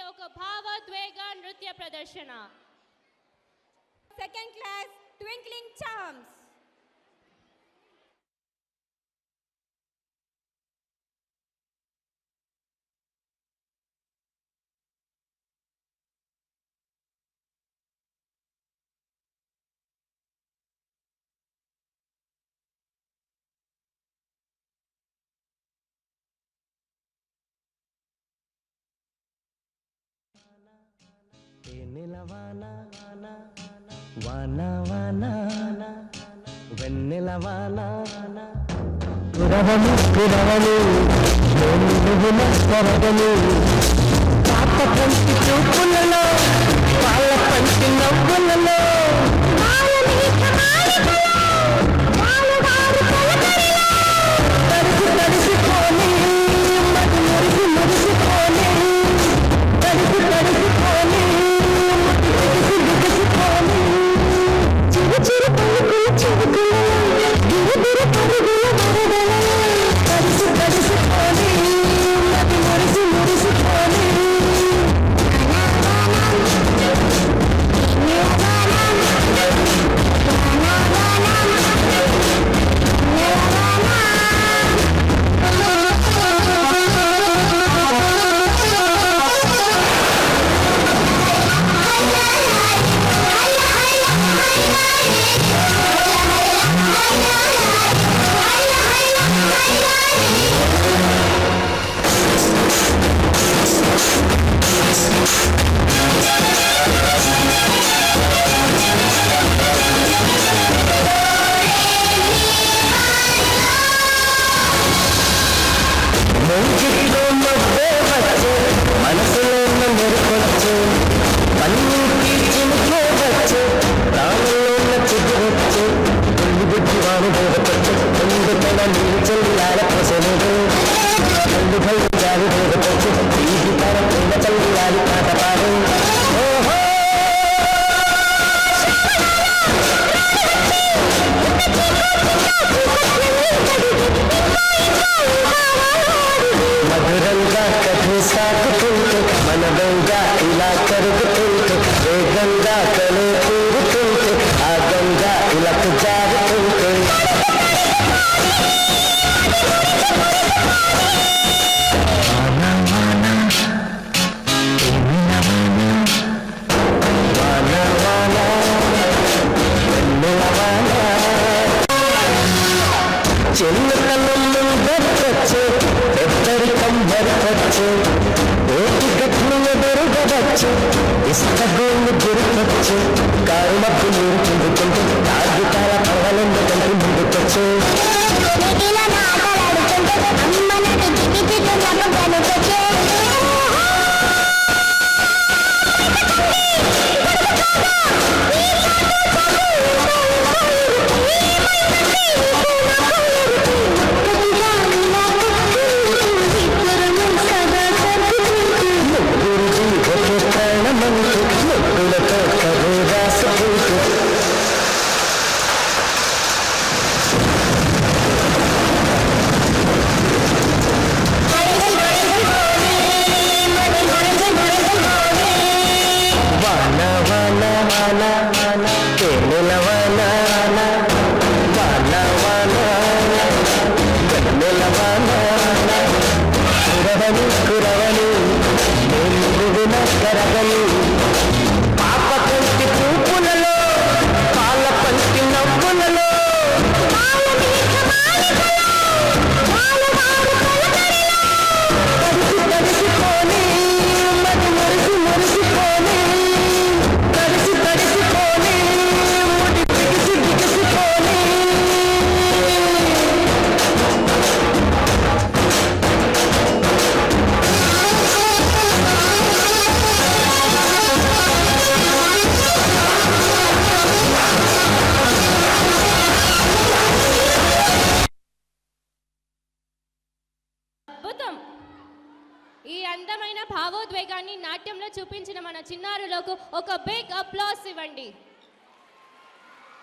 నాట్యంలో ఒక భావోద్వేగ నృత్య ప్రదర్శన. Second class twinkling charms. వాన వాన వాన వెన్నెల వాన కురవని కురవని కరగని పాప పంచి చూపులలో వాళ్ళ పంచి నవ్వులలో తడిసి తడిసిపోని మది మురిసి మురిసిపోని తడిసి తడిసిపోని మధురంగా కథ సాగుతుంటే మనదంగా ఇలా కరుగుతుంటే వేగంగా కలు కూరుతుంటే ఆగంగా ఇలా జారుతుంటే చిన్నతనం బరకొచ్చు పెద్దరికం బరకొచ్చు ఓటి గట్లు ఎదురుగవచ్చు ఇష్టగోళ్ళు గురికొచ్చు కారు మబ్బు నీరు చిందుకుంటూ తాగుతాల పర్వాలెందుకంటూ ముందుకొచ్చు కురవని కరగని పాప కంటి చూపులలో పాల పంచి నవ్వులలో తడిసి తడిసిపోని మది మురిసి మురిసిపోని తడిసి తడిసిపోని ముడి బిగిసి బిగిసిపోని ఈ అందమైన భావోద్వేగాన్ని నాట్యంలో చూపించిన మన చిన్నారులకు ఒక బిగ్ అప్లాస్ ఇవ్వండి.